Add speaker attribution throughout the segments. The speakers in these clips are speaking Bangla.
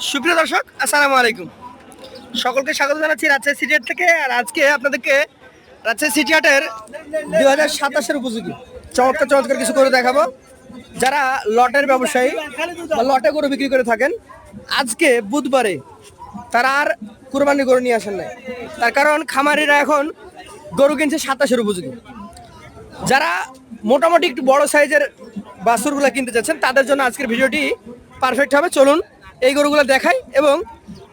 Speaker 1: সুপ্রিয় দর্শক, আসসালামু আলাইকুম। সকলকে স্বাগত জানাচ্ছি রাজশাহী সিটি হাট থেকে। আর আজকে আপনাদেরকে রাজশাহী সিটি হাটের 2027-এর উপযোগী চমৎকার চমৎকার কিছু করে দেখাবো। যারা লটের ব্যবসায়ী বা লটে গরু বিক্রি করে থাকেন, আজকে বুধবারে তারা আর কুরবানি গরু নিয়ে আসেন নাই। তার কারণ খামারিরা এখন গরু কিনছে 27-এর উপযোগী। যারা মোটামুটি একটু বড় সাইজের বাছুরগুলো কিনতে চাচ্ছেন, তাদের জন্য আজকের ভিডিওটি পারফেক্ট হবে। চলুন এই গরুগুলো দেখাই এবং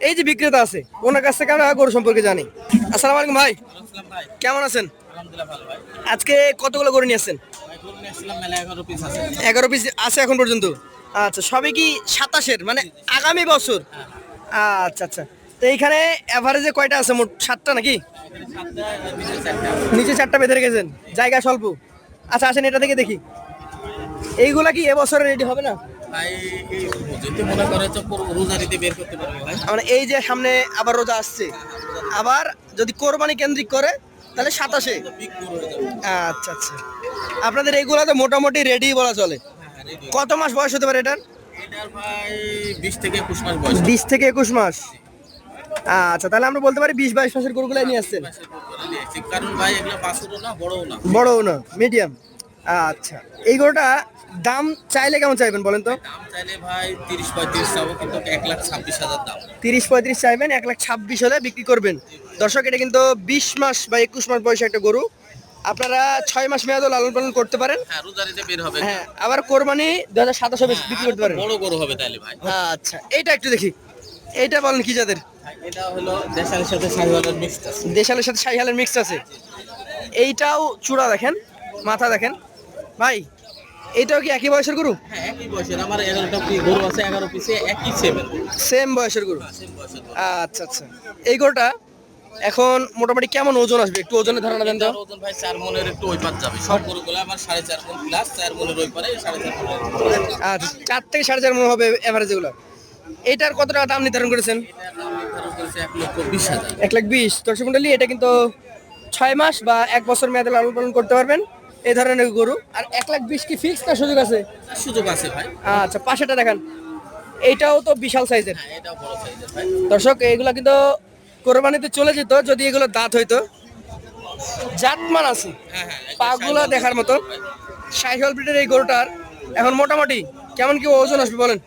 Speaker 1: এই যে বিক্রেতা আছে ওনার কাছ থেকে আমরা গরু সম্পর্কে জানি। আসসালামু আলাইকুম ভাই, কেমন আছেন? আজকে কতগুলো গরু নিয়ে আসছেন? 11 পিস আছে এখন পর্যন্ত। আচ্ছা, সবই কি 27-এর, মানে আগামী বছর? আচ্ছা আচ্ছা, তো এইখানে এভারেজে কয়টা আছে? মোট 7টা নাকি? নিচে 4টা বেঁধে রেখেছেন, জায়গা স্বল্প। আচ্ছা আসেন এটা থেকে দেখি, এইগুলা কি এবছরে রেডি হবে না? মানে এই যে সামনে আবার রোজা আসছে, আবার যদি কোরবানি কেন্দ্রিক করে তাহলে 27-এ। আচ্ছা আচ্ছা, আপনাদের এইগুলা তো মোটামুটি রেডি বলা চলে। কত মাস বয়স হতে পারে এটার? 20 থেকে 21 মাস। আচ্ছা, তাহলে আমরা বলতে পারি 20-22 মাসের গরুগুলাই নিয়ে আসছেন। বড়ও না, মিডিয়াম। আচ্ছা, এই গরুটা দাম চাইলে কেমন চাইবেন বলেন তো? 30-35 চাইবেন, 1,26,000 হলে বিক্রি করবেন। দর্শক, এটা কিন্তু 20 মাস বা 21 মাস বয়সে একটা গরু। আপনারা 6 মাস মেয়াদও লালন পালন করতে পারেন। হ্যাঁ, আবার কোরবানি 2027 বিক্রি করতে পারেন।
Speaker 2: বড় গরু হবে তাইলে ভাই।
Speaker 1: আচ্ছা, এইটা একটু দেখি। এইটা বলেন কি জাতের?
Speaker 2: এটা হলো দেশালের সাথে শাহিওয়ালের মিক্স আছে।
Speaker 1: দেশালের সাথে শাহিওয়ালের মিক্স আছে। এইটাও চূড়া দেখেন, মাথা দেখেন ভাই। এইটাও কি একই বয়সের গরু?
Speaker 2: হ্যাঁ, একই বয়সের। আমার 11টা গরু আছে, 11 পিসে একই
Speaker 1: সেম বয়সের গরু। আচ্ছা আচ্ছা, এই গরুটা এখন মোটামুটি কেমন ওজন আসবে? একটু ওজনের ধারণা দেন তো।
Speaker 2: ওজন ভাই 4 মনের একটু ওই পার যাবে। সব গরুগুলো আমার 4.5 মন প্লাস, 4 মনের ওই পারে 4.5 মন।
Speaker 1: আচ্ছা, 4 থেকে 4.5 মন হবে এভারেজ এগুলো। এটার কত টাকা দাম নির্ধারণ করেছেন?
Speaker 2: এটার দাম নির্ধারণ করেছে 1,20,000।
Speaker 1: 1,20,000। দর্শক মণ্ডলী, এটা কিন্তু 6 মাস বা 1 বছর মেয়াদে লালন পালন করতে পারবেন এই ধরনের গরু। আর 1,20,000 কি ফিক্স না সুযোগ আছে?
Speaker 2: সুযোগ আছে ভাই।
Speaker 1: আচ্ছা, পাশেটা দেখান। এইটাও তো বিশাল সাইজের।
Speaker 2: হ্যাঁ, এটাও বড় সাইজের ভাই।
Speaker 1: দর্শক, এইগুলা কিন্তু কোরবানিতে চলে যেত যদি এগুলো দাঁত হইতো। জাতমান আছে,
Speaker 2: হ্যাঁ হ্যাঁ,
Speaker 1: পাগুলা দেখার মতো। শাহিওয়াল ব্রিডের এই গরুটার এখন মোটামুটি কেমন কি ওজন আসবে বলেন?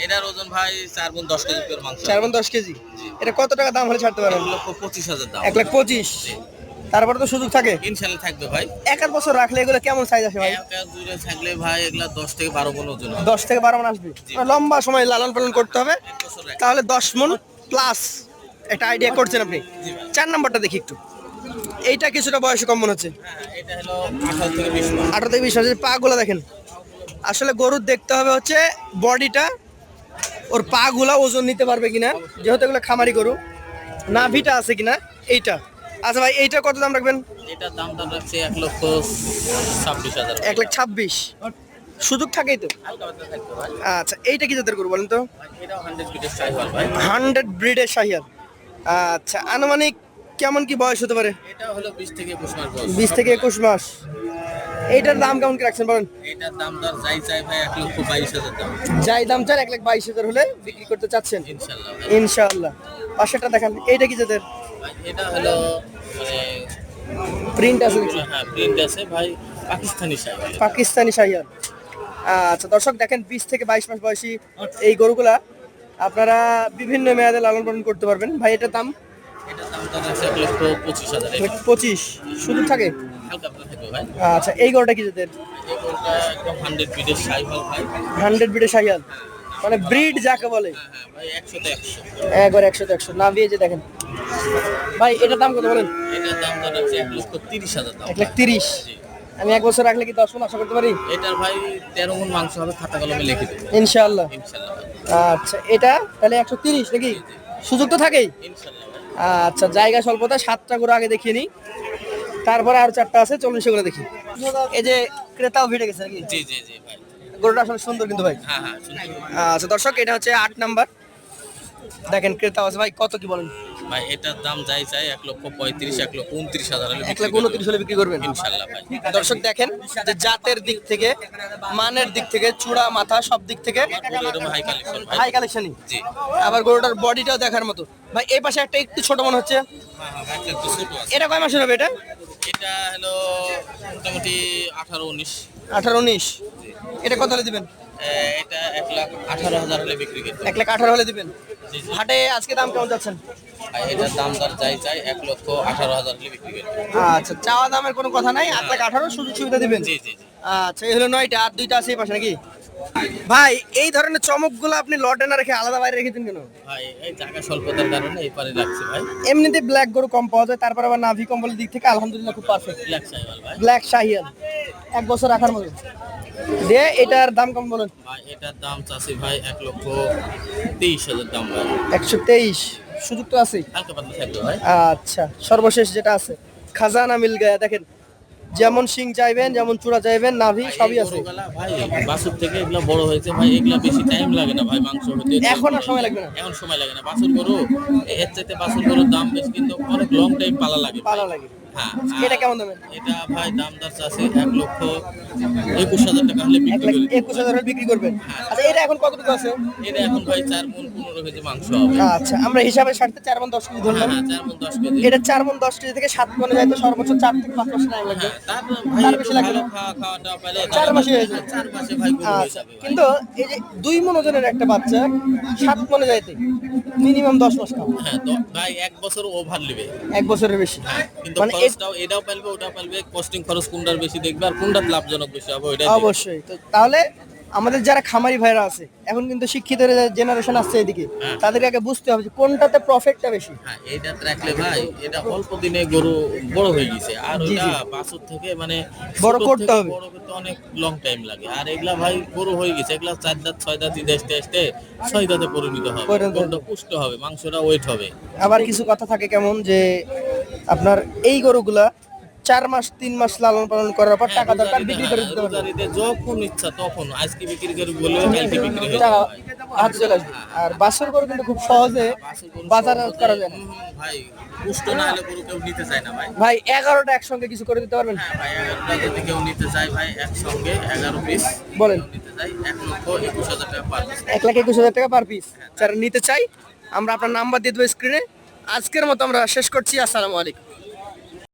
Speaker 2: এটার ওজন ভাই 4 মন 10 কেজি করে মাংস।
Speaker 1: 4 মণ 10 কেজি। এটা কত টাকা দাম হলে ছাড়তে পারেন?
Speaker 2: 1,25,000 দাম।
Speaker 1: 1,25,000। তারপরে তো সুযোগ থাকে।
Speaker 2: ইনশাআল্লাহ থাকবে ভাই।
Speaker 1: 1 বছর রাখলে এগুলো কেমন সাইজ আসে ভাই?
Speaker 2: একটা দূরে থাকলে ভাই এগুলা 10 থেকে 12 মন ওজন হবে।
Speaker 1: 10 থেকে 12 মণ আসবে। লম্বা সময় লালন পালন করতে হবে, তাহলে 10 মণ প্লাস একটা আইডিয়া করছেন আপনি। 4 নাম্বারটা দেখি একটু। এইটা কিছুটা বয়সে কম মনে হচ্ছে।
Speaker 2: হ্যাঁ, এটা হলো 18 থেকে 20 মাস।
Speaker 1: 18 থেকে 20 মাসের। পাগুলো দেখেন। আসলে গরুর দেখতে হবে হচ্ছে বডিটা, ওর পাগুলা ওজন নিতে পারবে কিনা, যেহেতু এগুলো খামারি গরু। নাভিটা আছে কিনা এইটা। আচ্ছা ভাই, এইটা কত দাম রাখবেন?
Speaker 2: এটার দাম রাখছে 1,26,000।
Speaker 1: 1,26,000। সুযোগ থাকেই তো।
Speaker 2: হালকা পাতলা থাকবে ভাই।
Speaker 1: আচ্ছা, এইটা কি জাতের গরু বলেন তো?
Speaker 2: এটাও 100 বিটের শাহিওয়াল ভাই।
Speaker 1: 100 ব্রিডের শাহিওয়াল। আচ্ছা, আনুমানিক কেমন কি বয়স হতে পারে?
Speaker 2: এটা হলো 20 থেকে 21 মাস বয়স।
Speaker 1: 20 থেকে 21 মাস। এইটার দাম কেমন কি রাখছেন বলেন?
Speaker 2: এটার দাম দর যাই চাই ভাই 1,22,000 দাম।
Speaker 1: যাই দাম চান 1,22,000 হলে বিক্রি করতে চাচ্ছেন
Speaker 2: ইনশাআল্লাহ ভাই।
Speaker 1: ইনশাআল্লাহ। পাশেরটা দেখান, এইটা কি জাতের?
Speaker 2: ভাই এটা হলো মানে
Speaker 1: প্রিন্ট আছে দেখছি।
Speaker 2: হ্যাঁ, প্রিন্ট আছে ভাই, পাকিস্তানি শাহিওয়াল।
Speaker 1: পাকিস্তানি শাহিওয়াল। আচ্ছা দর্শক, দেখেন 20 থেকে 22 মাস বয়সী এই গরুগুলা আপনারা বিভিন্ন মেয়াদে লালন পালন করতে পারবেন। ভাই এটার দাম?
Speaker 2: এটার দাম দর আছে 1,25,000।
Speaker 1: 25। সুযোগ থাকে?
Speaker 2: হালকা পাতলা থাকবে ভাই।
Speaker 1: আচ্ছা, এই গরুটা কি জাতের?
Speaker 2: এই গরুটা একদম 100 বিটের শাহিওয়াল ভাই।
Speaker 1: 100 ব্রিডের শাহিওয়াল, মানে ব্রিড যাকে বলে।
Speaker 2: হ্যাঁ হ্যাঁ ভাই, 100 তে 100।
Speaker 1: একবার 100 তে 100 না দিয়ে যে দেখেন। ভাই এটার দাম কত বলেন?
Speaker 2: এটার দাম দর আছে 1,30,000 দাম।
Speaker 1: 1,30,000। আমি 1 বছর রাখলে কি 10 মণ আশা করতে পারি?
Speaker 2: এটার ভাই 13 মণ মাংস হবে, খাতা কলমে লিখে দেবো
Speaker 1: ইনশাআল্লাহ।
Speaker 2: ইনশাআল্লাহ ভাই।
Speaker 1: আচ্ছা, এটা তাহলে 130 নাকি? সুযোগ তো থাকেই।
Speaker 2: ইনশাআল্লাহ ভাই।
Speaker 1: আচ্ছা, জায়গা স্বল্পতা। 7টা করে আগে দেখিয়ে নিই, তারপরে আর 4টা আছে, চলুন সেগুলো দেখি। এই যে ক্রেতাও ভিড়ে গেছে নাকি?
Speaker 2: জি জি জি ভাই।
Speaker 1: গরুটা আসলে সুন্দর কিন্তু ভাই।
Speaker 2: হ্যাঁ হ্যাঁ, শুনতে
Speaker 1: আচ্ছা দর্শক, এটা হচ্ছে 8 নাম্বার। দেখেন ক্রেতা আছে ভাই, কত কি বলেন?
Speaker 2: ভাই এটার দাম যাই চাই 1,35,000, 1,29,000 হলে
Speaker 1: 1,29,000 হলে বিক্রি করবেন
Speaker 2: ইনশাল্লাহ ভাই।
Speaker 1: দর্শক দেখেন যে জাতের দিক থেকে, মানের দিক থেকে, চূড়া মাথা সব দিক থেকে
Speaker 2: এরকম হাই কালেকশন ভাই।
Speaker 1: হাই কালেকশনই।
Speaker 2: জি।
Speaker 1: আবার গরুটার বডিটাও দেখার মতো। ভাই এই পাশে একটা একটু ছোট মনে হচ্ছে,
Speaker 2: হ্যাঁ ভাই, একটা একটু ছোট আছে।
Speaker 1: এটা কয় মাসের হবে এটা?
Speaker 2: এটা হলো মোটামুটি 18-19।
Speaker 1: 18-19। এটা কত হলে দিবেন?
Speaker 2: এটা 1,18,000 হলে বিক্রি করতে।
Speaker 1: 1,18,000 হলে দিবেন।
Speaker 2: জি জি।
Speaker 1: হাটে আজকে দাম কেমন যাচ্ছেন?
Speaker 2: ভাই এটার দাম দর যাই চাই 1,18,000 হলে বিক্রি করতে।
Speaker 1: আচ্ছা, চাওয়া দামের কোনো কথা নাই, 1,18,000 সুযোগ সুবিধা দিবেন।
Speaker 2: জি জি জি।
Speaker 1: আচ্ছা, এই হলো 9টা, আর 2টা আছে এই পাশে নাকি? ভাই এই ধরনের চমকগুলো আপনি লটে না রেখে আলাদা বাইরে রেখেছেন কেন?
Speaker 2: ভাই এই জায়গা স্বল্পতার কারণে এই পারে রাখছি ভাই।
Speaker 1: এমনিতে ব্ল্যাক গরু কম পাওয়া যায়, তারপর আবার নাভি কম্বলের দিক থেকে আলহামদুলিল্লাহ খুব পারফেক্ট।
Speaker 2: ব্ল্যাক সাইওয়াল ভাই।
Speaker 1: ব্ল্যাক শাহিয়াল 1 বছর রাখার মতো। দিয়ে এটার দাম কম বলুন?
Speaker 2: ভাই এটার দাম চাচ্ছি ভাই 1,23,000 দাম ভাই।
Speaker 1: 123। সুযোগ তো আছেই।
Speaker 2: হালকা পাতলা থাকবে ভাই।
Speaker 1: আচ্ছা, সর্বশেষ যেটা আছে খাজানা মিল গায়া, দেখেন যেমন শিং চাইবেন, যেমন চূড়া চাইবেন, নাভি
Speaker 2: ভাই,
Speaker 1: সবই
Speaker 2: এই
Speaker 1: আছে।
Speaker 2: গরুগুলা ভাই বাছুর থেকে এগুলা বড় হয়েছে ভাই, এগুলা বেশি টাইম লাগে না ভাই মাংস হতে।
Speaker 1: এখন আর সময় লাগবে না।
Speaker 2: এখন সময় লাগে না। বাছুর গরু এর চাইতে বাছুর গরুর দাম বেশি, কিন্তু অনেক লং টাইম পালা লাগে ভাই।
Speaker 1: ভালো লাগে।
Speaker 2: হ্যাঁ।
Speaker 1: এটা কেমন দামের?
Speaker 2: এটা ভাই দাম দর আছে 1,21,000 টাকা হলে বিক্রি করি।
Speaker 1: 1,21,000 হলে বিক্রি করবেন। আচ্ছা, এটা এখন কতটুকু আছে?
Speaker 2: এটা এখন ভাই 4 মণ 15 কেজি মাংস হবে।
Speaker 1: আচ্ছা, আমরা হিসাবে সারতে 4 মণ 10 কেজি
Speaker 2: হ্যাঁ
Speaker 1: ধরলাম।
Speaker 2: হ্যাঁ, 4 মণ 10 কেজি।
Speaker 1: এটা 4 মণ 10 কেজি থেকে 7 মণে যাইতে সর্বোচ্চ 4 থেকে 5 মাস টাইম লাগবে।
Speaker 2: হ্যাঁ, তারপর ভাই
Speaker 1: তার
Speaker 2: একটু
Speaker 1: বেশি লাগবে
Speaker 2: ভালো
Speaker 1: না।
Speaker 2: খাওয়াটা পেলে
Speaker 1: 4 মাসে হয়ে যাবে।
Speaker 2: 4 মাসে ভাই গরু হয়ে
Speaker 1: আচ্ছা,
Speaker 2: যাবে ভাই।
Speaker 1: কিন্তু এই যে 2 মণ ওজনের একটা বাচ্চা 7 মণে যাইতে মিনিমাম 10 মাস খাবে।
Speaker 2: হ্যাঁ তো ভাই 1 বছর ওভার নেবে।
Speaker 1: 1 বছরের বেশি।
Speaker 2: কিন্তু
Speaker 1: মানে
Speaker 2: খরচটাও এটাও পালবে ওটাও পালবে, কস্টিং খরচ কোনটার বেশি দেখবে আর কোনটা লাভজনক বেশি হবে ওইটাই দেখবে।
Speaker 1: অবশ্যই। তো তাহলে আমাদের যারা খামারি ভাইরা আছে, এখন কিন্তু শিক্ষিত জেনারেশন আসছে এদিকে,
Speaker 2: হ্যাঁ।
Speaker 1: তাদেরকে আগে বুঝতে হবে যে কোনটাতে প্রফিটটা বেশি।
Speaker 2: হ্যাঁ এটা রাখলে ভাই এটা অল্প দিনে গরু বড় হয়ে গেছে, আর
Speaker 1: জি,
Speaker 2: ওটা
Speaker 1: জি।
Speaker 2: বাছুর থেকে মানে
Speaker 1: বড়
Speaker 2: ছোট
Speaker 1: করতে
Speaker 2: থেকে
Speaker 1: হবে।
Speaker 2: বড় করতে অনেক লং টাইম লাগে। আর এগুলা ভাই গরু হয়ে গেছে, এগুলা 4 দাঁত 6 দাঁত ঈদে আসতে 6 দাঁতে পরিণত হবে।
Speaker 1: পরিণত
Speaker 2: গরুটা পুষ্ট হবে, মাংসটা ওয়েট হবে।
Speaker 1: আবার কিছু কথা থাকে কেমন যে আপনার এই গরুগুলা 4 মাস 3 মাস লালন পালন করার পর টাকা দরকার বিক্রি করে দিতে পারবে।
Speaker 2: রোজারিতে যখন ইচ্ছা তখন আজকে বিক্রি করে বললে কালকে বিক্রি হয়ে
Speaker 1: টাকা
Speaker 2: যাবে ভাই।
Speaker 1: হাতে চলে আসবে। আর বাছুর গরু কিন্তু খুব সহজে
Speaker 2: বাছুর গরু
Speaker 1: বাজারে
Speaker 2: সহজে-
Speaker 1: করা যায় না।
Speaker 2: ভাই পুষ্ট না হলে গরু কেউ নিতে চায় না ভাই।
Speaker 1: ভাই 11টা একসঙ্গে কিছু করে দিতে পারবেন?
Speaker 2: হ্যাঁ ভাই 11টা যদি কেউ নিতে চায় ভাই একসঙ্গে 11 পিস
Speaker 1: বলেন।
Speaker 2: কেউ নিতে চাই 1,21,000 টাকা পার পিস।
Speaker 1: 1,21,000 টাকা পার পিস। যারা নিতে চাই আমরা আপনার নাম্বার দিয়ে দেবো স্ক্রিনে। আজকের মতো আমরা শেষ করছি। আসসালামু আলাইকুম।